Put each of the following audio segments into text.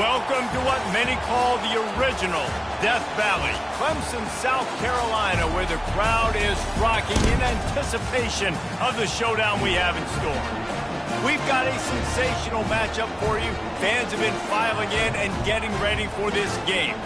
Welcome to what many call the original Death Valley, Clemson, South Carolina, where the crowd is rocking in anticipation of the showdown we have in store. We've got a sensational matchup for you. Fans have been filing in and getting ready for this game,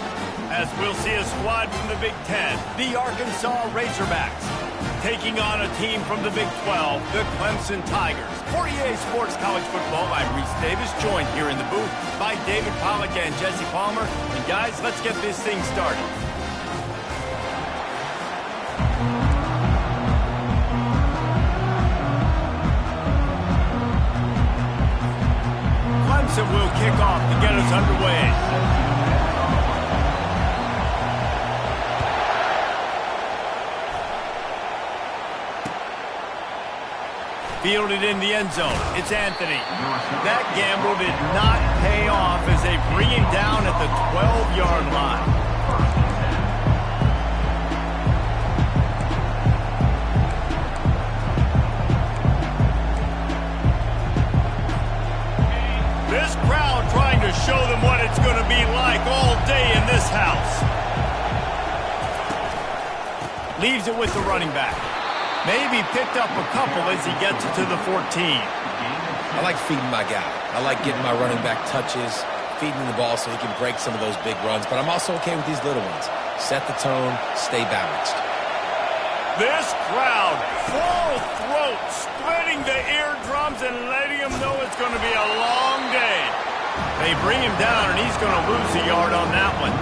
as we'll see a squad from the Big Ten, the Arkansas Razorbacks, taking on a team from the Big 12, the Clemson Tigers. For EA Sports College Football, I'm Reese Davis, joined here in the booth by David Pollack and Jesse Palmer. And guys, let's get this thing started. Clemson will kick off to get us underway. Fielded in the end zone. It's Anthony. That gamble did not pay off as they bring him down at the 12-yard line. This crowd trying to show them what it's going to be like all day in this house. Leaves it with the running back. Maybe picked up a couple as he gets to the 14. I like feeding my guy. I like getting my running back touches, feeding the ball so he can break some of those big runs. But I'm also okay with these little ones. Set the tone, stay balanced. This crowd, full throat, splitting the eardrums and letting him know it's going to be a long day. They bring him down, and he's going to lose a yard on that one.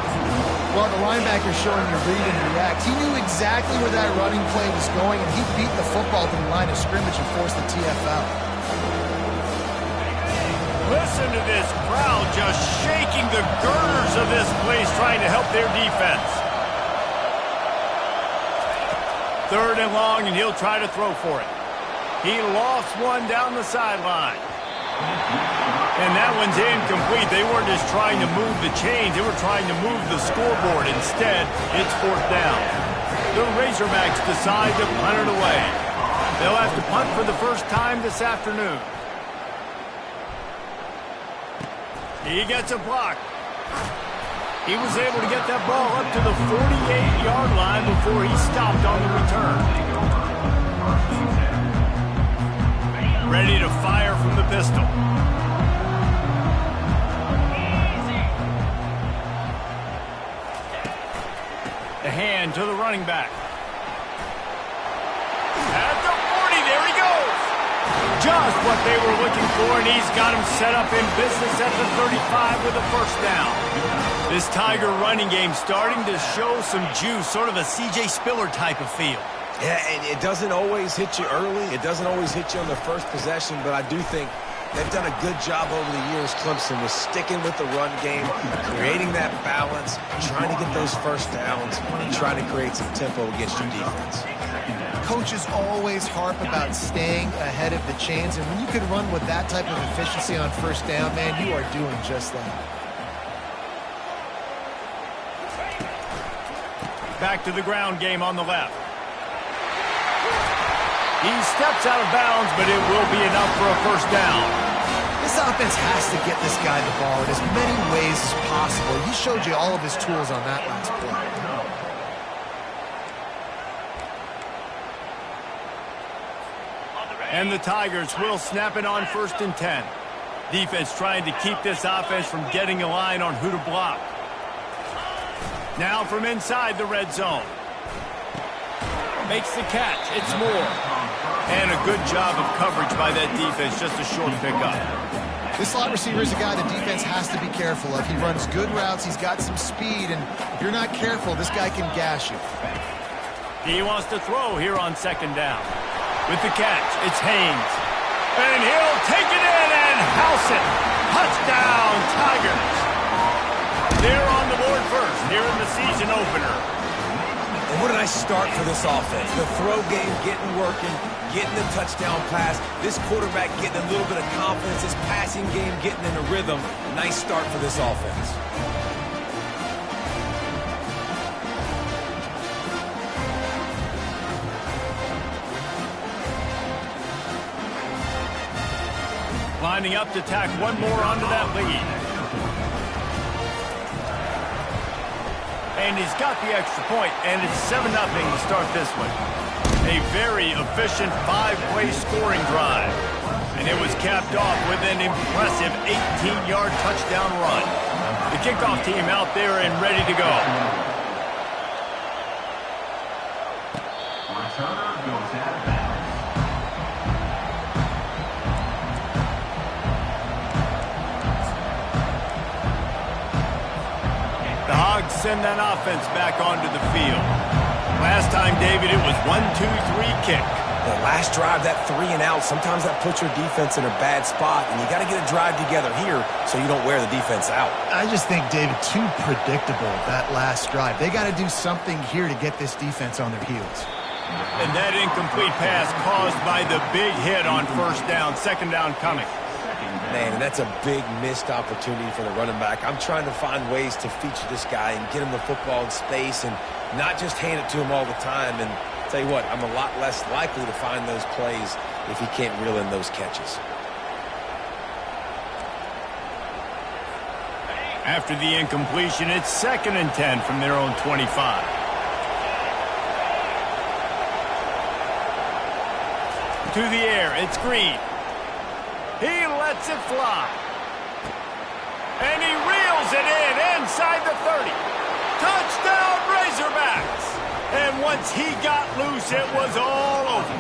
Well, the linebacker's showing you read and react. He knew exactly where that running play was going, and he beat the football to the line of scrimmage and forced the TFL. Listen to this crowd just shaking the girders of this place, trying to help their defense. 3rd and long, and he'll try to throw for it. He lost one down the sideline. And that one's incomplete. They weren't just trying to move the chains. They were trying to move the scoreboard. Instead, it's 4th down. The Razorbacks decide to punt it away. They'll have to punt for the first time this afternoon. He gets a block. He was able to get that ball up to the 48-yard line before he stopped on the return. Ready to fire from the pistol. The hand to the running back. At the 40, there he goes. Just what they were looking for, and he's got him set up in business at the 35 with a first down. This Tiger running game starting to show some juice, sort of a C.J. Spiller type of feel. Yeah, and it doesn't always hit you early. It doesn't always hit you on the first possession, but I do think they've done a good job over the years, Clemson, with sticking with the run game, creating that balance, trying to get those first downs, and trying to create some tempo against your defense. Coaches always harp about staying ahead of the chains, and when you can run with that type of efficiency on first down, man, you are doing just that. Back to the ground game on the left. He steps out of bounds, but it will be enough for a first down. This offense has to get this guy the ball in as many ways as possible. He showed you all of his tools on that last play. And the Tigers will snap it on 1st and 10. Defense trying to keep this offense from getting a line on who to block. Now from inside the red zone. Makes the catch. It's Moore. And a good job of coverage by that defense. Just a short pickup. This slot receiver is a guy the defense has to be careful of. He runs good routes. He's got some speed. And if you're not careful, this guy can gash you. He wants to throw here on 2nd down. With the catch, it's Haynes. And he'll take it in and house it. Touchdown, Tigers. They're on the board first here in the season opener. And what a nice start for this offense. The throw game getting working, getting the touchdown pass. This quarterback getting a little bit of confidence. His passing game getting in a rhythm. Nice start for this offense. Lining up to tack one more onto that lead. And he's got the extra point, and it's 7-0 to start this one. A very efficient 5-play scoring drive. And it was capped off with an impressive 18-yard touchdown run. The kickoff team out there and ready to go. Returner goes out of bounds. The Hogs send that offense back onto the field. Last time, David, it was 1-2-3 kick. The last drive, that 3 and out, sometimes that puts your defense in a bad spot, and you got to get a drive together here so you don't wear the defense out. I just think, David, too predictable, that last drive. They got to do something here to get this defense on their heels. And that incomplete pass caused by the big hit on first down, second down coming. Man, and that's a big missed opportunity for the running back. I'm trying to find ways to feature this guy and get him the football in space and not just hand it to him all the time. And tell you what, I'm a lot less likely to find those plays if he can't reel in those catches. After the incompletion, it's 2nd and 10 from their own 25. To the air, it's Green. He lets it fly. And he reels it in inside the 30. Touchdown, Razorbacks! And once he got loose, it was all over.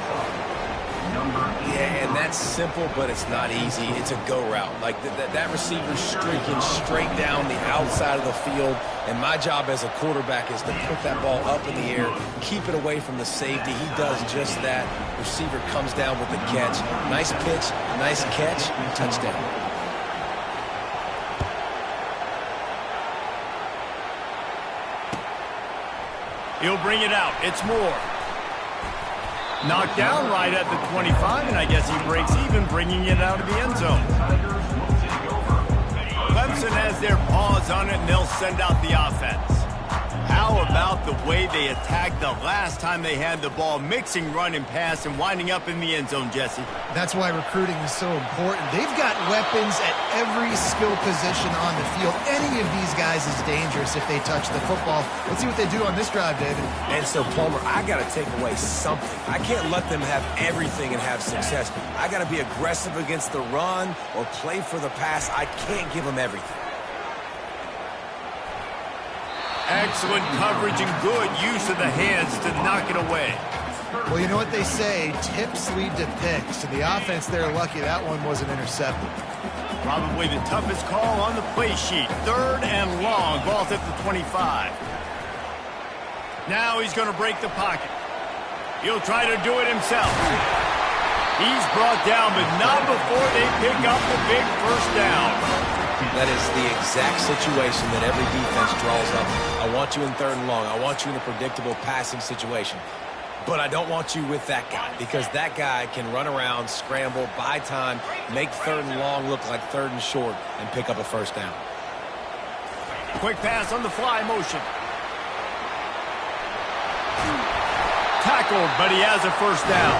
Yeah, and that's simple, but it's not easy. It's a go route. Like that receiver's streaking straight down the outside of the field, and my job as a quarterback is to put that ball up in the air, keep it away from the safety. He does just that. Receiver comes down with the catch. Nice pitch, nice catch, touchdown. He'll bring it out. It's Moore. Knocked down right at the 25, and I guess he breaks even, bringing it out of the end zone. Clemson has their paws on it, and they'll send out the offense. How about the way they attacked the last time they had the ball, mixing run and pass and winding up in the end zone, Jesse? That's why recruiting is so important. They've got weapons at every skill position on the field. Any of these guys is dangerous if they touch the football. Let's see what they do on this drive, David. And so, Palmer, I got to take away something. I can't let them have everything and have success. I got to be aggressive against the run or play for the pass. I can't give them everything. Excellent coverage and good use of the hands to knock it away. Well, you know what they say, tips lead to picks. To the offense, they're lucky that one wasn't intercepted. Probably the toughest call on the play sheet. 3rd and long, ball's at the 25. Now he's going to break the pocket. He'll try to do it himself. He's brought down, but not before they pick up the big first down. That is the exact situation that every defense draws up. I want you in 3rd and long. I want you in a predictable passing situation. But I don't want you with that guy, because that guy can run around, scramble, buy time, make 3rd and long look like 3rd and short, and pick up a first down. Quick pass on the fly motion. Tackled, but he has a first down.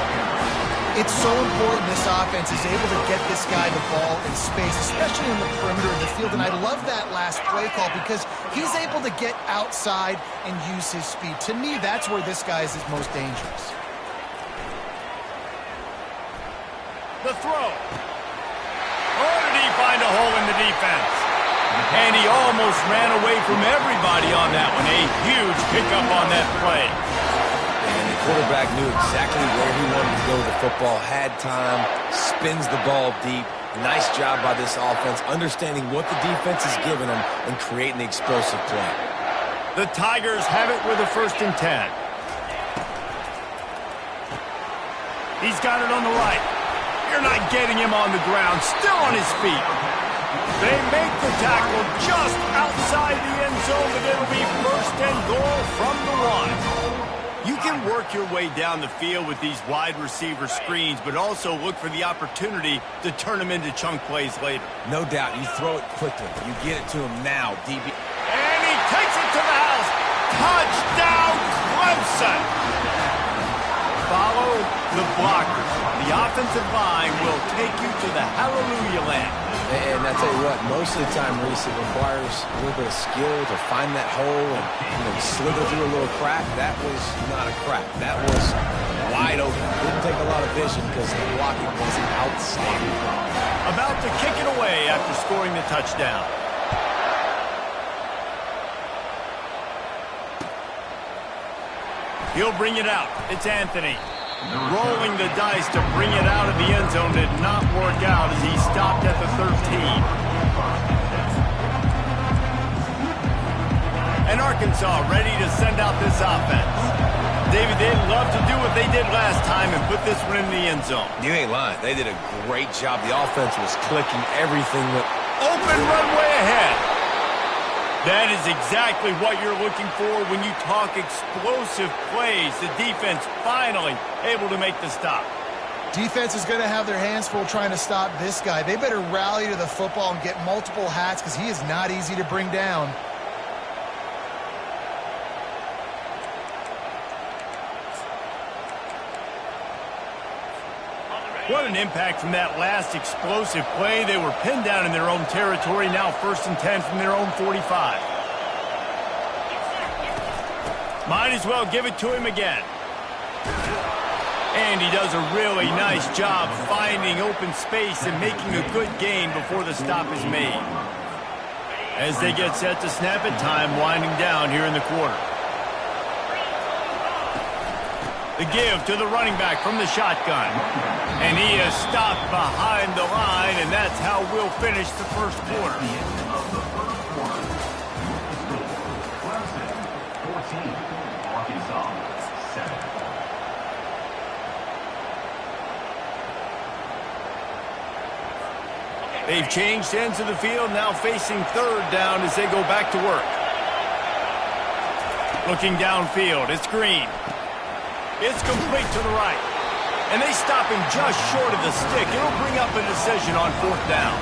It's so important this offense is able to get this guy the ball in space, especially in the perimeter of the field. And I love that last play call because he's able to get outside and use his speed. To me, that's where this guy is his most dangerous. The throw. Oh, did he find a hole in the defense? And he almost ran away from everybody on that one. A huge pickup on that play. Quarterback knew exactly where he wanted to go with the football, had time, spins the ball deep. Nice job by this offense, understanding what the defense is giving them and creating the explosive play. The Tigers have it with a 1st and 10. He's got it on the right. You're not getting him on the ground, still on his feet. They make the tackle just outside the end zone, but it'll be 1st and goal from the 1. You can work your way down the field with these wide receiver screens, but also look for the opportunity to turn them into chunk plays later. No doubt. You throw it quickly. You get it to him now, DB. And he takes it to the house. Touchdown, Clemson. Follow the blockers. The offensive line will take you to the hallelujah land. And I tell you what, most of the time, Reese, it requires a little bit of skill to find that hole and, slither through a little crack. That was not a crack. That was wide open. Didn't take a lot of vision because the blocking was outstanding. About to kick it away after scoring the touchdown. He'll bring it out. It's Anthony. Rolling the dice to bring it out of the end zone did not work out as he stopped at the 13. And Arkansas ready to send out this offense. David, they'd love to do what they did last time and put this one in the end zone. You ain't lying. They did a great job. The offense was clicking. Everything went open runway ahead. That is exactly what you're looking for when you talk explosive plays. The defense finally able to make the stop. Defense is going to have their hands full trying to stop this guy. They better rally to the football and get multiple hats because he is not easy to bring down. What an impact from that last explosive play. They were pinned down in their own territory. Now 1st and 10 from their own 45. Might as well give it to him again. And he does a really nice job finding open space and making a good gain before the stop is made. As they get set to snap it, time winding down here in the quarter. The give to the running back from the shotgun. And he is stopped behind the line, and that's how we'll finish the first quarter. Clemson, 14, Arkansas, 7. They've changed ends of the field, now facing 3rd down as they go back to work. Looking downfield, it's Green. It's complete to the right. And they stop him just short of the stick. It'll bring up a decision on 4th down.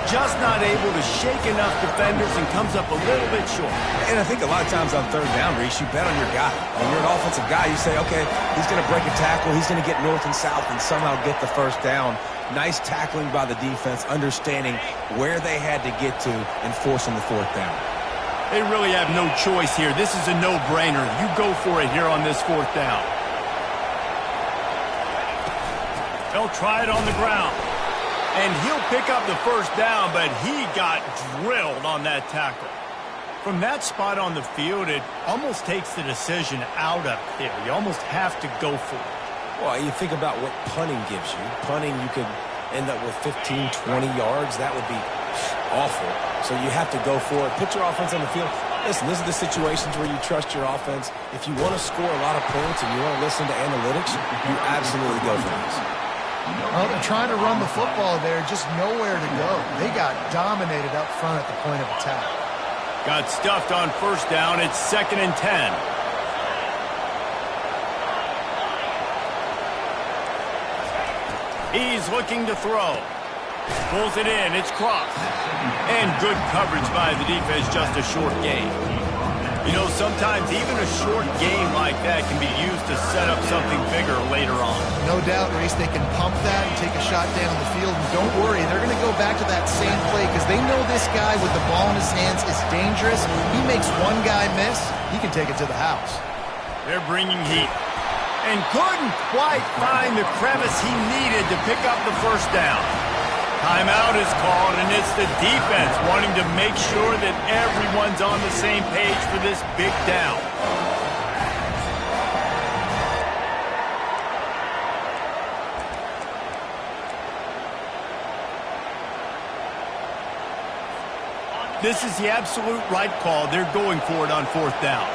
Just not able to shake enough defenders and comes up a little bit short. And I think a lot of times on 3rd down, Reese, you bet on your guy. When you're an offensive guy, you say, okay, he's going to break a tackle. He's going to get north and south and somehow get the 1st down. Nice tackling by the defense, understanding where they had to get to and forcing the 4th down. They really have no choice here. This is a no-brainer. You go for it here on this 4th down. They'll try it on the ground. And he'll pick up the 1st down, but he got drilled on that tackle. From that spot on the field, it almost takes the decision out of here. You almost have to go for it. Well, you think about what punting gives you. Punting, you could end up with 15, 20 yards. That would be awful. So you have to go for it. Put your offense on the field. Listen, this is the situations where you trust your offense. If you want to score a lot of points and you want to listen to analytics, you absolutely go for this. Well, they're trying to run the football there, just nowhere to go. They got dominated up front at the point of attack. Got stuffed on 1st down. It's 2nd and 10. He's looking to throw. Pulls it in. It's crossed. And good coverage by the defense, just a short gain. You know, sometimes even a short game like that can be used to set up something bigger later on. No doubt, Reese, they can pump that and take a shot down the field. And don't worry, they're going to go back to that same play because they know this guy with the ball in his hands is dangerous. He makes one guy miss, he can take it to the house. They're bringing heat. And couldn't quite find the crevice he needed to pick up the 1st down. Timeout is called, and it's the defense wanting to make sure that everyone's on the same page for this big down. This is the absolute right call. They're going for it on 4th down.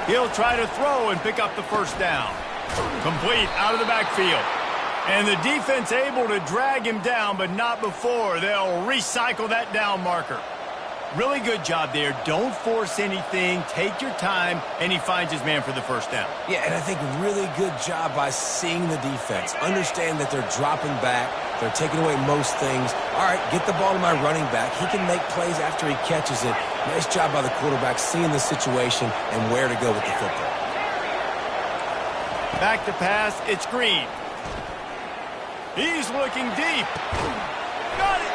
He'll try to throw and pick up the 1st down. Complete out of the backfield. And the defense able to drag him down, but not before. They'll recycle that down marker. Really good job there. Don't force anything. Take your time, and he finds his man for the 1st down. Yeah, and I think really good job by seeing the defense. Understand that they're dropping back. They're taking away most things. All right, get the ball to my running back. He can make plays after he catches it. Nice job by the quarterback seeing the situation and where to go with the football. Back to pass, it's Green. He's looking deep. Got it.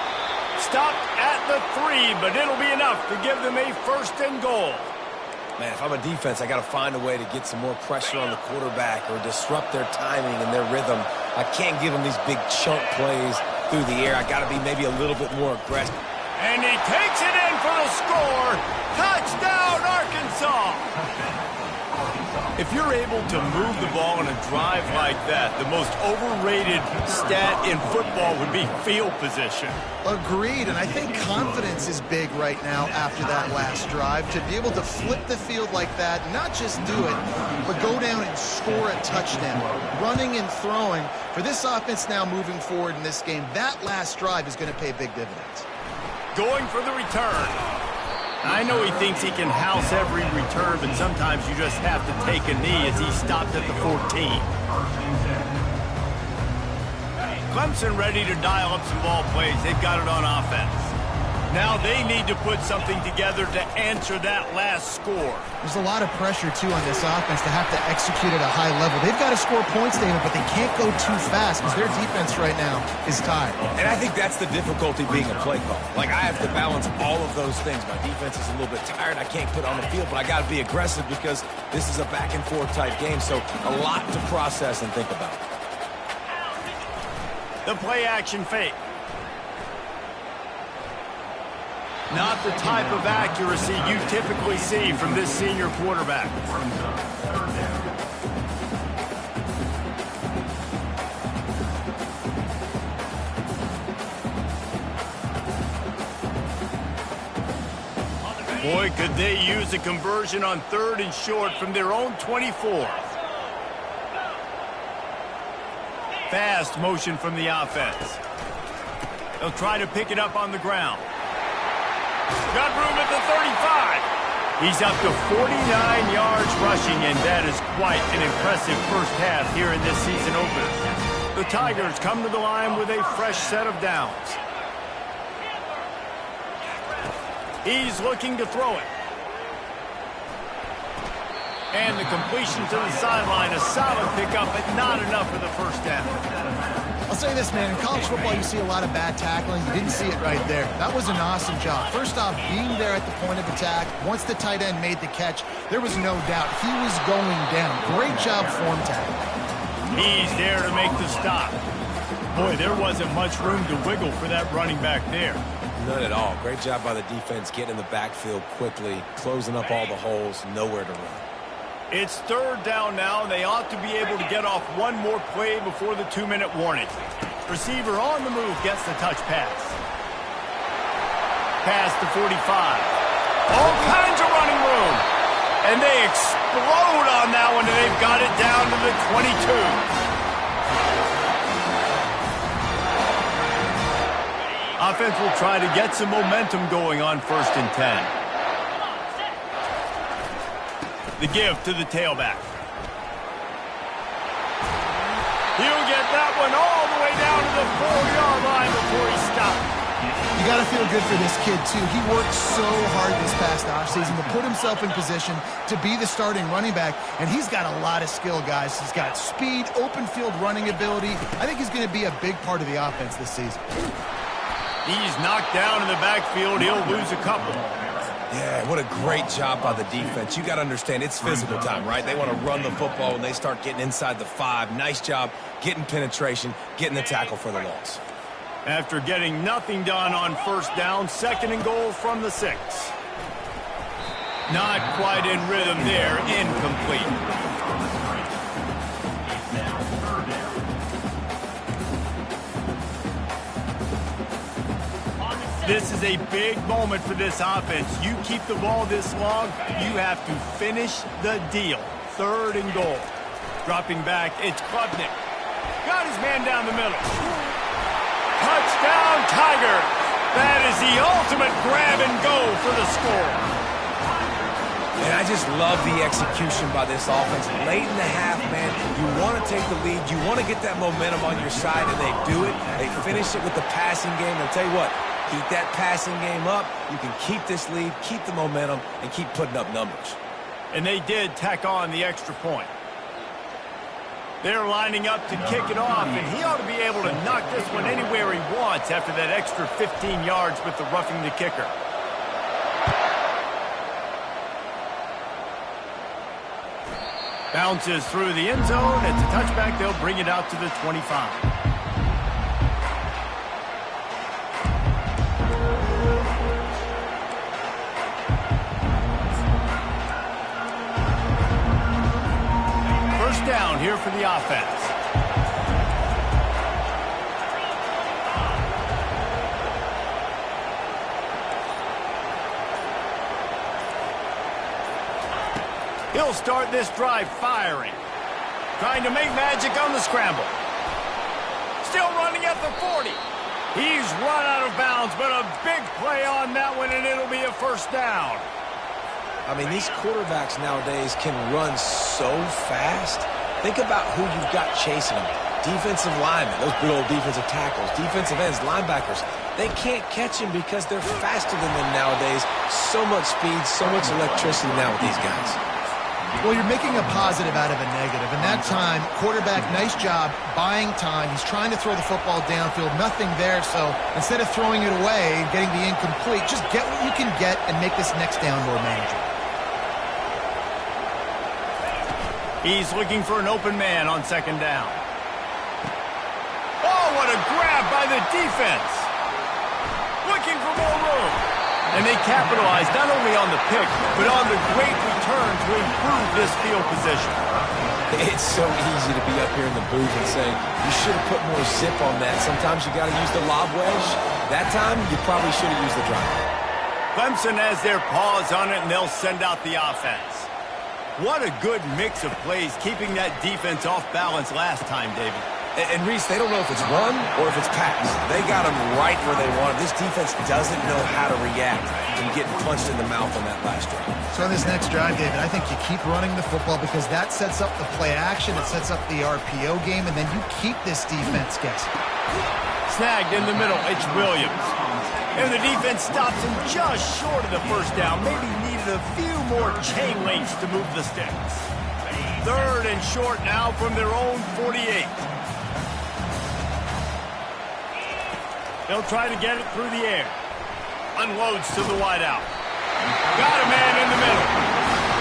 Stopped at the 3, but it'll be enough to give them a 1st and goal. Man, if I'm a defense, I got to find a way to get some more pressure on the quarterback or disrupt their timing and their rhythm. I can't give them these big chunk plays through the air. I got to be maybe a little bit more aggressive. And he takes it in for the score. Touchdown, Arkansas. If you're able to move the ball in a drive like that, the most overrated stat in football would be field position. Agreed, and I think confidence is big right now after that last drive. To be able to flip the field like that, not just do it, but go down and score a touchdown. Running and throwing, for this offense now moving forward in this game, that last drive is going to pay big dividends. Going for the return. I know he thinks he can house every return, but sometimes you just have to take a knee as he stopped at the 14. Clemson ready to dial up some ball plays. They've got it on offense. Now they need to put something together to answer that last score. There's a lot of pressure, too, on this offense to have to execute at a high level. They've got to score points, David, but they can't go too fast because their defense right now is tired. And I think that's the difficulty being a play call. Like, I have to balance all of those things. My defense is a little bit tired. I can't put on the field, but I got to be aggressive because this is a back-and-forth type game, so a lot to process and think about. The play-action fake. Not the type of accuracy you typically see from this senior quarterback. Boy, could they use a conversion on 3rd and short from their own 24. Fast motion from the offense. They'll try to pick it up on the ground. Got room at the 35. He's up to 49 yards rushing, and that is quite an impressive first half here in this season opener. The Tigers come to the line with a fresh set of downs. He's looking to throw it. And the completion to the sideline, a solid pickup, but not enough for the first down. I'll say this, man. In college football, you see a lot of bad tackling. You didn't see it right there. That was an awesome job. First off, being there at the point of attack. Once the tight end made the catch, there was no doubt he was going down. Great job form tackling. He's there to make the stop. Boy, there wasn't much room to wiggle for that running back there. None at all. Great job by the defense getting in the backfield quickly, closing up all the holes, nowhere to run. It's 3rd down now, and they ought to be able to get off one more play before the 2-minute warning. Receiver on the move gets the touch pass. Pass to 45. All kinds of running room. And they explode on that one, and they've got it down to the 22. Offense will try to get some momentum going on 1st and 10. The give to the tailback. He'll get that one all the way down to the 4-yard line before he stopped. You got to feel good for this kid, too. He worked so hard this past offseason to put himself in position to be the starting running back, and he's got a lot of skill, guys. He's got speed, open field running ability. I think he's going to be a big part of the offense this season. He's knocked down in the backfield. He'll lose a couple. Yeah, what a great job by the defense. You got to understand, it's physical time, right? They want to run the football when they start getting inside the 5. Nice job getting penetration, getting the tackle for the loss. After getting nothing done on 1st down, 2nd and goal from the 6. Not quite in rhythm there, incomplete. This is a big moment for this offense. You keep the ball this long, you have to finish the deal. 3rd and goal. Dropping back, it's Klubnik. Got his man down the middle. Touchdown, Tiger. That is the ultimate grab and go for the score. And I just love the execution by this offense. Late in the half, man, you want to take the lead. You want to get that momentum on your side, and they do it. They finish it with the passing game. I'll tell you what, keep that passing game up. You can keep this lead, keep the momentum, and keep putting up numbers. And they did tack on the extra point. They're lining up to kick it off, and he ought to be able to knock this one anywhere he wants after that extra 15 yards with the roughing the kicker. Bounces through the end zone. It's a touchback. They'll bring it out to the 25. First down here for the offense. He'll start this drive firing. Trying to make magic on the scramble. Still running at the 40. He's run out of bounds, but a big play on that one, and it'll be a first down. I mean, these quarterbacks nowadays can run so fast. Think about who you've got chasing them. Defensive linemen, those big old defensive tackles, defensive ends, linebackers. They can't catch him because they're faster than them nowadays. So much speed, so much electricity now with these guys. Well, you're making a positive out of a negative. And that time, quarterback, nice job buying time. He's trying to throw the football downfield. Nothing there. So instead of throwing it away and getting the incomplete, just get what you can get and make this next down more manageable. He's looking for an open man on second down. Oh, what a grab by the defense. Looking for more room. And they capitalized not only on the pick, but on the great return to improve this field position. It's so easy to be up here in the booth and say, you should have put more zip on that. Sometimes you got to use the lob wedge. That time, you probably should have used the drive. Clemson has their paws on it, and they'll send out the offense. What a good mix of plays, keeping that defense off balance last time, David. And Reese, they don't know if it's run or if it's pass. They got them right where they want them. This defense doesn't know how to react from getting punched in the mouth on that last drive. So on this next drive, David, I think you keep running the football because that sets up the play action, it sets up the RPO game, and then you keep this defense guessing. Snagged in the middle, it's Williams. And the defense stops him just short of the first down. Maybe needed a few more chain links to move the sticks. Third and short now from their own 48. They'll try to get it through the air. Unloads to the wideout. Got a man in the middle.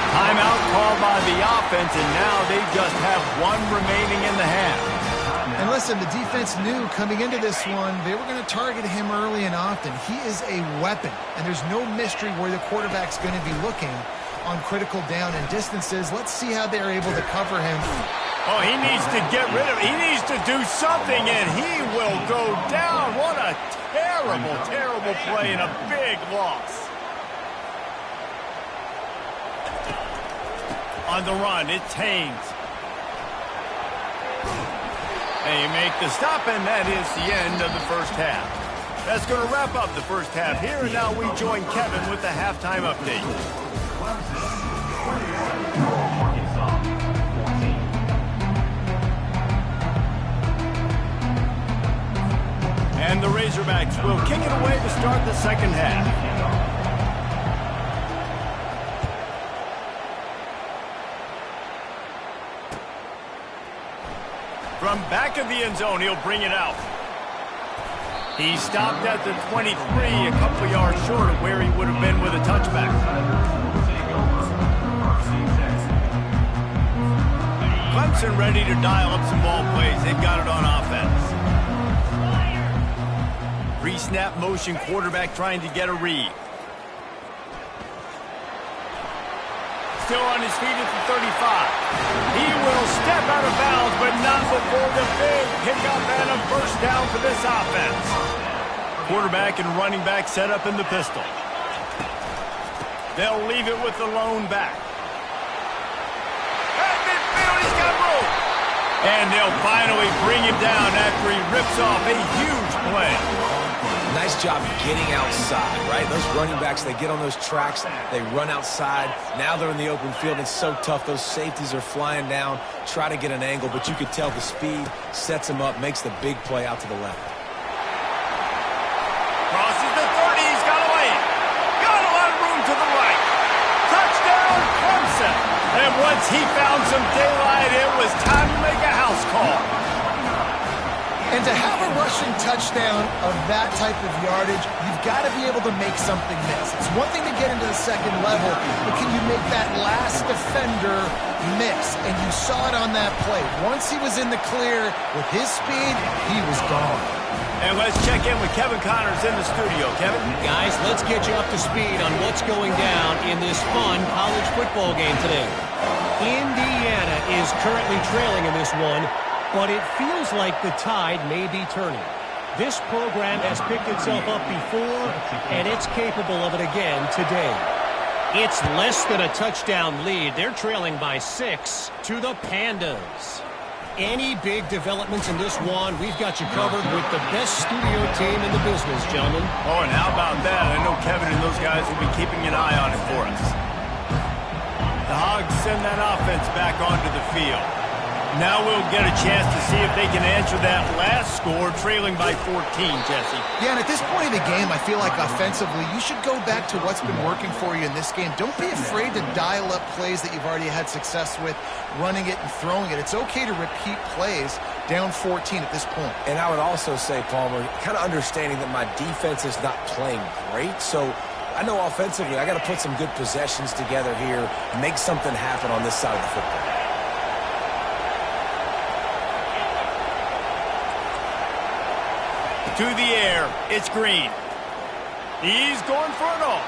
Timeout called by the offense, and now they just have one remaining in the half. And listen, the defense knew coming into this one, they were going to target him early and often. He is a weapon, and there's no mystery where the quarterback's going to be looking on critical down and distances. Let's see how they're able to cover him. Oh, he needs to get rid of it. He needs to do something, and he will go down. What a terrible, terrible play and a big loss. On the run, it's Haynes. They make the stop, and that is the end of the first half. That's going to wrap up the first half here, and now we join Kevin with the halftime update. And the Razorbacks will kick it away to start the second half. From back of the end zone, he'll bring it out. He stopped at the 23, a couple yards short of where he would have been with a touchback. Clemson ready to dial up some ball plays. They've got it on offense. Pre-snap motion, quarterback trying to get a read. Still on his feet at the 35. He will step out of bounds, but not before the big pickup and a first down for this offense. Quarterback and running back set up in the pistol. They'll leave it with the lone back. At midfield, he's got room. And they'll finally bring him down after he rips off a huge play. Nice job getting outside, right? Those running backs, they get on those tracks, they run outside. Now they're in the open field. It's so tough. Those safeties are flying down, try to get an angle, but you could tell the speed sets him up, makes the big play out to the left. Crosses the 30. He's got a lane. Got a lot of room to the right. Touchdown, Clemson. And Once he found some daylight, it was time to make a house call. And to have a rushing touchdown of that type of yardage, you've got to be able to make something miss. It's one thing to get into the second level, but can you make that last defender miss? And you saw it on that play. Once he was in the clear with his speed, he was gone. And let's check in with Kevin Connors in the studio. Kevin? Guys, let's get you up to speed on what's going down in this fun college football game today. Indiana is currently trailing in this one, but it feels like the tide may be turning. This program has picked itself up before, and it's capable of it again today. It's less than a touchdown lead. They're trailing by 6 to the Pandas. Any big developments in this one, we've got you covered with the best studio team in the business, gentlemen. Oh, and how about that? I know Kevin and those guys will be keeping an eye on it for us. The Hogs send that offense back onto the field. Now we'll get a chance to see if they can answer that last score, trailing by 14, Jesse. Yeah, and at this point of the game, I feel like offensively, you should go back to what's been working for you in this game. Don't be afraid to dial up plays that you've already had success with, running it and throwing it. It's okay to repeat plays down 14 at this point. And I would also say, Palmer, kind of understanding that my defense is not playing great, so I know offensively I got to put some good possessions together here, make something happen on this side of the football. To the air, it's Green. He's going for it all.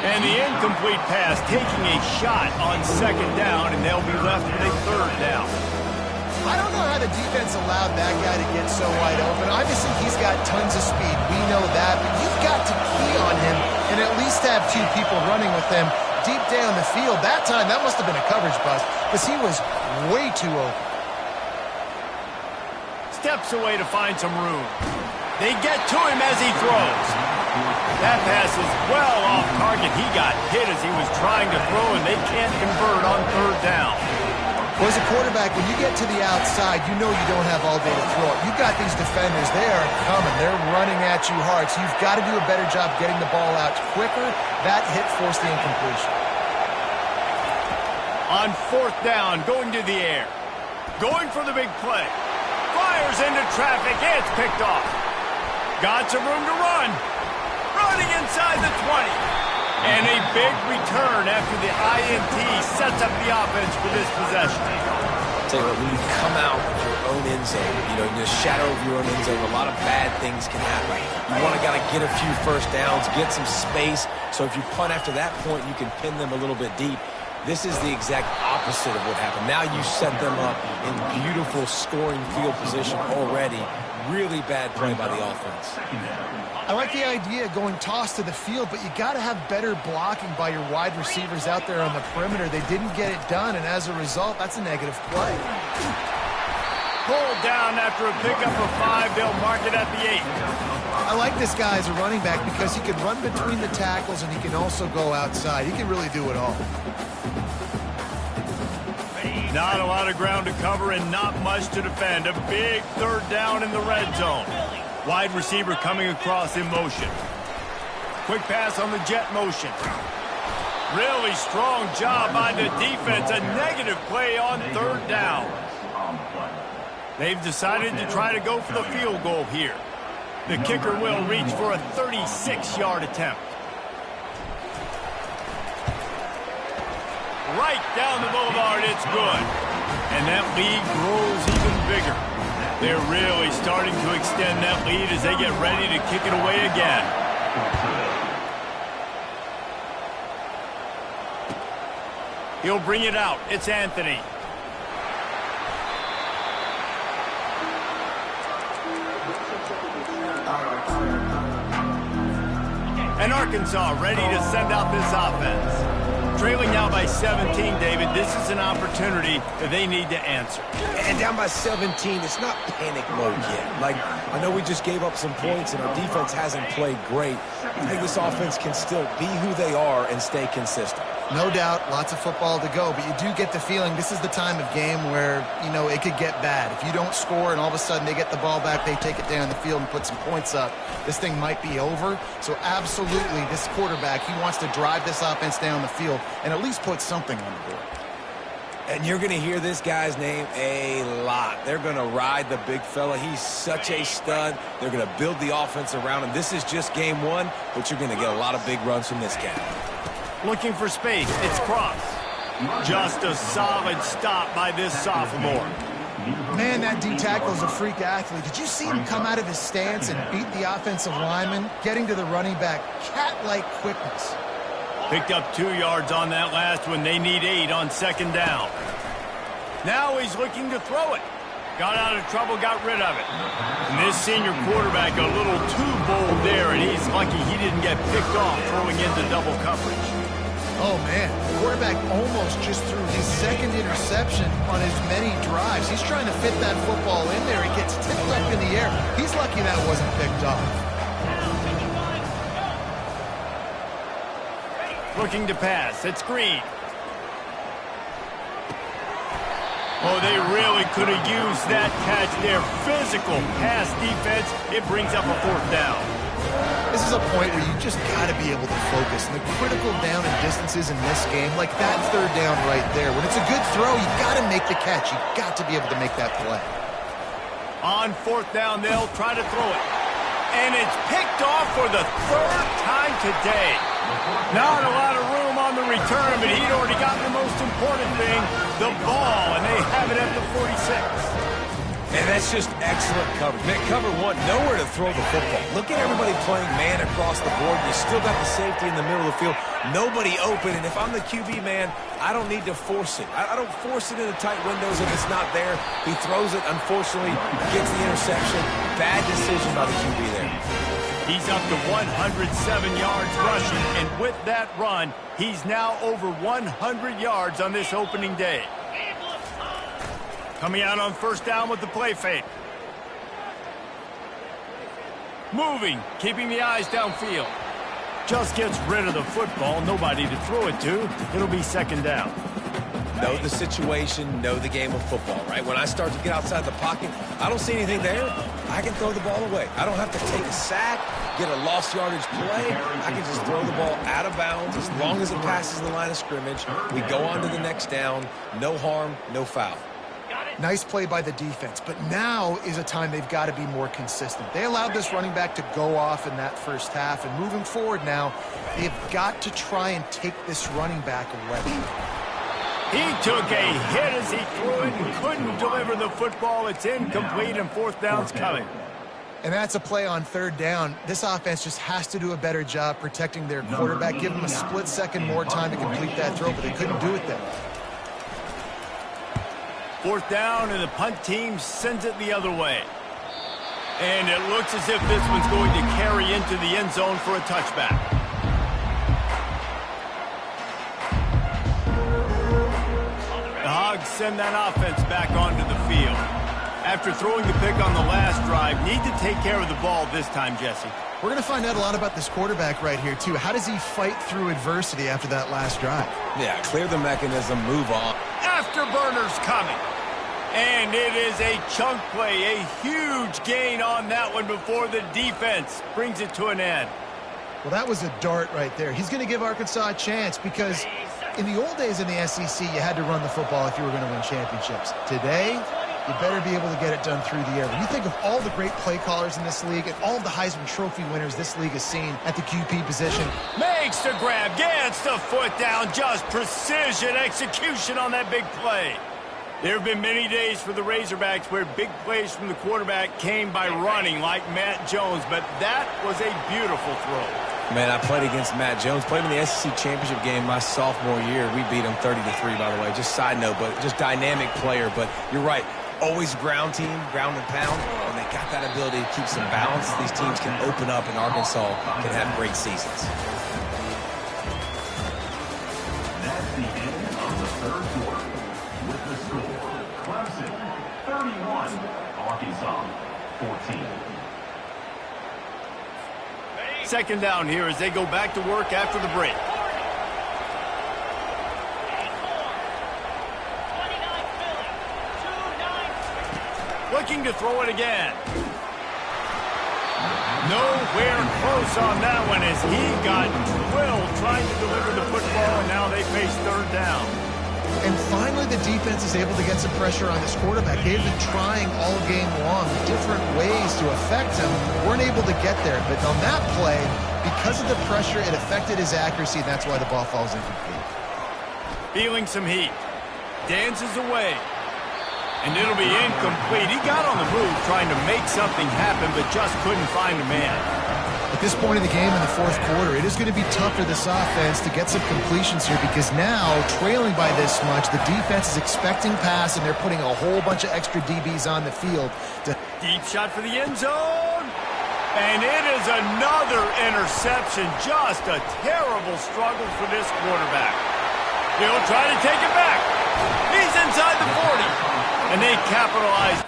And the incomplete pass taking a shot on second down, and they'll be left with a third down. I don't know how the defense allowed that guy to get so wide open. Obviously, he's got tons of speed. We know that, but you've got to key on him and at least have 2 people running with him deep down the field. That time, that must have been a coverage bust because he was way too open. Steps away to find some room. They get to him as he throws. That pass is well off target. He got hit as he was trying to throw, and they can't convert on third down. Well, as a quarterback, when you get to the outside, you know you don't have all day to throw it. You've got these defenders. They are coming. They're running at you hard, so you've got to do a better job getting the ball out quicker. That hit forced the incompletion. On fourth down, going to the air. Going for the big play. Fires into traffic. It's picked off. Got some room to run. Running inside the 20. And a big return after the INT sets up the offense for this possession. I'll tell you what, when you come out of your own end zone, you know, in the shadow of your own end zone, a lot of bad things can happen. You want to get a few first downs, get some space, so if you punt after that point, you can pin them a little bit deep. This is the exact opposite of what happened. Now you set them up in beautiful scoring field position already. Really bad play by the offense. I like the idea of going toss to the field, but you got to have better blocking by your wide receivers out there on the perimeter. They didn't get it done, and as a result, that's a negative play. Pulled down after a pickup of 5. They'll mark it at the 8. I like this guy as a running back because he can run between the tackles and he can also go outside. He can really do it all. Not a lot of ground to cover and not much to defend. A big third down in the red zone. Wide receiver coming across in motion. Quick pass on the jet motion. Really strong job by the defense. A negative play on third down. They've decided to try to go for the field goal here. The kicker will reach for a 36-yard attempt. Right down the boulevard, it's good. And that lead grows even bigger. They're really starting to extend that lead as they get ready to kick it away again. He'll bring it out. It's Anthony. And Arkansas ready to send out this offense. Trailing now by 17, David. This is an opportunity that they need to answer. And down by 17, it's not panic mode yet. Like, I know we just gave up some points and our defense hasn't played great. I think this offense can still be who they are and stay consistent. No doubt, lots of football to go, but you do get the feeling this is the time of game where, you know, it could get bad. If you don't score and all of a sudden they get the ball back, they take it down the field and put some points up, this thing might be over. So absolutely, this quarterback, he wants to drive this offense down the field and at least put something on the board. And you're going to hear this guy's name a lot. They're going to ride the big fella. He's such a stud. They're going to build the offense around him. This is just game one, but you're going to get a lot of big runs from this guy. Looking for space. It's Cross. Just a solid stop by this sophomore. Man, that D tackle is a freak athlete. Did you see him come out of his stance and beat the offensive lineman, getting to the running back? Cat-like quickness. Picked up 2 yards on that last one. They need 8 on second down. Now he's looking to throw it. Got out of trouble, got rid of it. And this senior quarterback a little too bold there, and he's lucky he didn't get picked off throwing into double coverage. Oh, man. The quarterback almost just threw his second interception on as many drives. He's trying to fit that football in there. It gets tipped up in the air. He's lucky that wasn't picked off. Looking to pass. It's Green. Oh, they really could have used that catch there. Physical pass defense. It brings up a 4th down. This is a point where you just got to be able to focus. And the critical down and distances in this game, like that 3rd down right there. When it's a good throw, you got to make the catch. You got to be able to make that play. On 4th down, they'll try to throw it. And it's picked off for the 3rd time today. Not a lot of room on the return, but he'd already gotten the most important thing, the ball, and they have it at the 46. And that's just excellent coverage. Man, cover one, nowhere to throw the football. Look at everybody playing man across the board. You still got the safety in the middle of the field. Nobody open, and if I'm the QB, man, I don't need to force it. I don't force it into tight windows if it's not there. He throws it, unfortunately, gets the interception. Bad decision by the QB there. He's up to 107 yards rushing, and with that run, he's now over 100 yards on this opening day. Coming out on 1st down with the play fake. Moving, keeping the eyes downfield. Just gets rid of the football, nobody to throw it to. It'll be 2nd down. Know the situation, know the game of football, right? When I start to get outside the pocket, I don't see anything there. I can throw the ball away. I don't have to take a sack, get a lost yardage play. I can just throw the ball out of bounds as long as it passes the line of scrimmage. We go on to the next down. No harm, no foul. Nice play by the defense, but now is a time they've got to be more consistent. They allowed this running back to go off in that 1st half, and moving forward now, they've got to try and take this running back away. He took a hit as he threw it and couldn't deliver the football. It's incomplete, and 4th down's coming. And that's a play on 3rd down. This offense just has to do a better job protecting their quarterback. Give them a split second more time to complete that throw, but they couldn't do it then. 4th down, and the punt team sends it the other way. And it looks as if this one's going to carry into the end zone for a touchback. The Hogs send that offense back onto the field. After throwing the pick on the last drive, need to take care of the ball this time, Jesse. We're going to find out a lot about this quarterback right here, too. How does he fight through adversity after that last drive? Yeah, clear the mechanism, move on. Afterburners coming. And it is a chunk play, a huge gain on that one before the defense brings it to an end. Well, that was a dart right there. He's going to give Arkansas a chance because in the old days in the SEC, you had to run the football if you were going to win championships. Today, you better be able to get it done through the air. When you think of all the great play callers in this league and all of the Heisman Trophy winners this league has seen at the QB position. Makes the grab, gets the foot down, just precision execution on that big play. There have been many days for the Razorbacks where big plays from the quarterback came by running like Matt Jones, but that was a beautiful throw. Man, I played against Matt Jones, played in the SEC championship game my sophomore year. We beat him 30-3, by the way. Just side note, but just dynamic player. But you're right, always ground team, ground and pound, and they got that ability to keep some balance. These teams can open up, and Arkansas can have great seasons. That's the end of the 3rd quarter. With the score, Clemson 31, Arkansas 14. 2nd down here as they go back to work after the break. Looking to throw it again. Nowhere close on that one as he got drilled trying to deliver the football, and now they face 3rd down. And finally, the defense is able to get some pressure on this quarterback. They've been trying all game long different ways to affect him. Weren't able to get there. But on that play, because of the pressure, it affected his accuracy, and that's why the ball falls incomplete. Feeling some heat. Dances away. And it'll be incomplete. He got on the move trying to make something happen, but just couldn't find a man. At this point in the game in the fourth quarter, it is going to be tough for this offense to get some completions here because now, trailing by this much, the defense is expecting pass, and they're putting a whole bunch of extra DBs on the field. Deep shot for the end zone. And it is another interception. Just a terrible struggle for this quarterback. He'll try to take it back. He's inside the 40. And they capitalize.